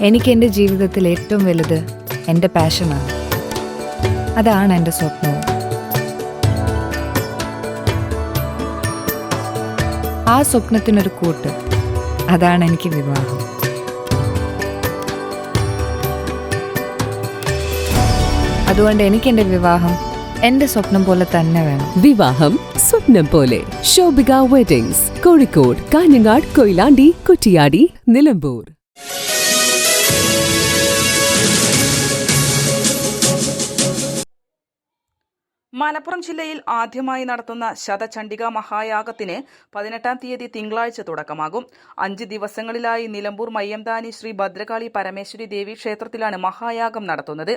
എനിക്ക് എൻ്റെ ജീവിതത്തിൽ ഏറ്റവും വലുത് എൻ്റെ പാഷനാണ്. അതാണ് എൻ്റെ സ്വപ്നവും. ആ സ്വപ്നത്തിനൊരു കൂട്ട്, അതാണ് എനിക്ക് വിവാഹം. അതുകൊണ്ട് എനിക്ക് എൻ്റെ വിവാഹം എൻ്റെ സ്വപ്നം പോലെ തന്നെ വേണം. വിവാഹം സ്വപ്നം പോലെ. ശോഭിക വെഡിങ്സ്, കോഴിക്കോട്, കാഞ്ഞങ്ങാട്, കൊയിലാണ്ടി, കുറ്റിയാടി, നിലമ്പൂർ. മലപ്പുറം ജില്ലയിൽ ആദ്യമായി നടത്തുന്ന ശതചണ്ഡിക മഹായാഗത്തിന് 18-ാം തീയതി തിങ്കളാഴ്ച തുടക്കമാകും. 5 ദിവസങ്ങളിലായി നിലമ്പൂർ മയ്യംതാനി ശ്രീ ഭദ്രകാളി പരമേശ്വരി ദേവി ക്ഷേത്രത്തിലാണ് മഹായാഗം നടത്തുന്നത്.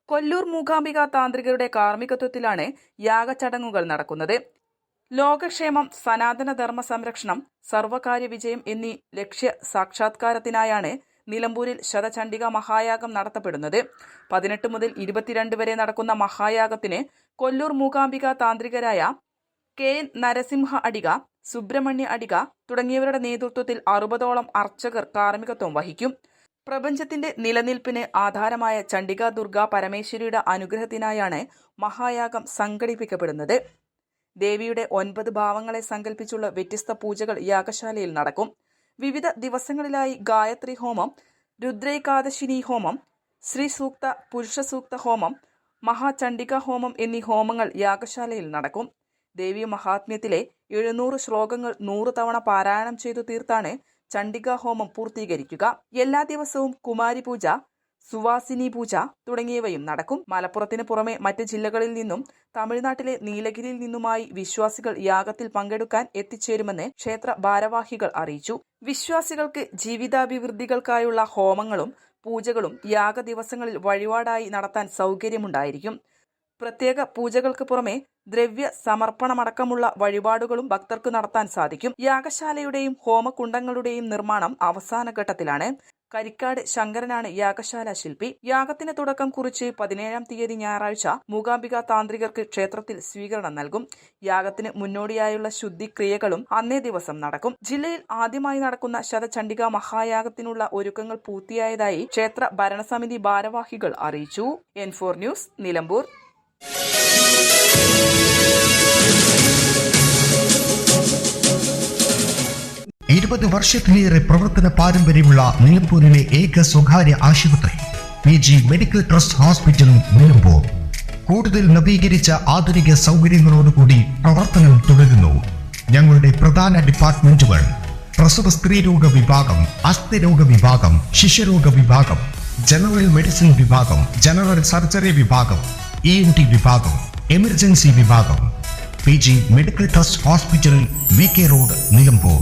കൊല്ലൂർ മൂകാംബിക താന്ത്രികരുടെ കാർമ്മികത്വത്തിലാണ് യാഗചടങ്ങുകൾ നടക്കുന്നത്. ലോകക്ഷേമം, സനാതനധർമ്മ സംരക്ഷണം, സർവകാര്യ വിജയം എന്നീ ലക്ഷ്യ സാക്ഷാത്കാരത്തിനായാണ് നിലമ്പൂരിൽ ശതചണ്ഡിക മഹായാഗം നടത്തപ്പെടുന്നത്. 18 മുതൽ 22 വരെ നടക്കുന്ന മഹായാഗത്തിന് കൊല്ലൂർ മൂകാംബിക താന്ത്രികരായ കെ നരസിംഹ അടിക, സുബ്രഹ്മണ്യ അടിക തുടങ്ങിയവരുടെ നേതൃത്വത്തിൽ 60ഓളം അർച്ചകർ കാർമ്മികത്വം വഹിക്കും. പ്രപഞ്ചത്തിന്റെ നിലനിൽപ്പിന് ആധാരമായ ചണ്ഡിക ദുർഗ പരമേശ്വരിയുടെ അനുഗ്രഹത്തിനായാണ് മഹായാഗം സംഘടിപ്പിക്കപ്പെടുന്നത്. ദേവിയുടെ 9 ഭാവങ്ങളെ സങ്കല്പിച്ചുള്ള വ്യത്യസ്ത പൂജകൾ യാഗശാലയിൽ നടക്കും. വിവിധ ദിവസങ്ങളിലായി ഗായത്രി ഹോമം, രുദ്രേകാദശിനി ഹോമം, ശ്രീ സൂക്ത, പുരുഷ സൂക്ത ഹോമം, മഹാചണ്ഡിക ഹോമം എന്നീ ഹോമങ്ങൾ യാഗശാലയിൽ നടക്കും. ദേവി മഹാത്മ്യത്തിലെ 700 ശ്ലോകങ്ങൾ 100 തവണ പാരായണം ചെയ്തു തീർത്താണ് ചണ്ഡിക ഹോമം പൂർത്തീകരിക്കുക. എല്ലാ ദിവസവും കുമാരി പൂജ, സുവാസിനി പൂജ തുടങ്ങിയവയും നടക്കും. മലപ്പുറത്തിന് പുറമെ മറ്റ് ജില്ലകളിൽ നിന്നും തമിഴ്നാട്ടിലെ നീലഗിരിയിൽ നിന്നുമായി വിശ്വാസികൾ യാഗത്തിൽ പങ്കെടുക്കാൻ എത്തിച്ചേരുമെന്ന് ക്ഷേത്ര ഭാരവാഹികൾ അറിയിച്ചു. വിശ്വാസികൾക്ക് ജീവിതാഭിവൃദ്ധികൾക്കായുള്ള ഹോമങ്ങളും പൂജകളും യാഗ ദിവസങ്ങളിൽ വഴിപാടായി നടത്താൻ സൗകര്യമുണ്ടായിരിക്കും. പ്രത്യേക പൂജകൾക്ക് പുറമെ ദ്രവ്യ സമർപ്പണമടക്കമുള്ള വഴിപാടുകളും ഭക്തർക്ക് നടത്താൻ സാധിക്കും. യാഗശാലയുടെയും ഹോമകുണ്ടങ്ങളുടെയും നിർമ്മാണം അവസാന ഘട്ടത്തിലാണ്. കരിക്കാട് ശങ്കരനാണ് യാഗശാല ശില്പി. യാഗത്തിന് തുടക്കം കുറിച്ച് 17-ാം തീയതി ഞായറാഴ്ച മൂകാംബിക താന്ത്രികർക്ക് ക്ഷേത്രത്തിൽ സ്വീകരണം നൽകും. യാഗത്തിന് മുന്നോടിയായുള്ള ശുദ്ധിക്രിയകളും അന്നേ ദിവസം നടക്കും. ജില്ലയിൽ ആദ്യമായി നടക്കുന്ന ശതചണ്ഡിക മഹായാഗത്തിനുള്ള ഒരുക്കങ്ങൾ പൂർത്തിയായതായി ക്ഷേത്ര ഭരണസമിതി ഭാരവാഹികൾ അറിയിച്ചു. N4 news, Nilambur. 20 വർഷത്തിലേറെ പ്രവർത്തന പാരമ്പര്യമുള്ള നിലമ്പൂരിലെ ഏക സ്വകാര്യ ആശുപത്രി PG medical trust hospital Nilambur കൂടുതൽ നവീകരിച്ച ആധുനിക സൗകര്യങ്ങളോടുകൂടി പ്രവർത്തനം തുടരുന്നു. ഞങ്ങളുടെ പ്രധാന ഡിപ്പാർട്ട്മെന്റുകൾ: പ്രസവ സ്ത്രീരോഗ വിഭാഗം, അസ്ഥിരോഗ വിഭാഗം, ശിശുരോഗ വിഭാഗം, ജനറൽ മെഡിസിൻ വിഭാഗം, ജനറൽ സർജറി വിഭാഗം, ENT വിഭാഗം, എമർജൻസി വിഭാഗം. PG medical trust hospital, VK road, Nilambur.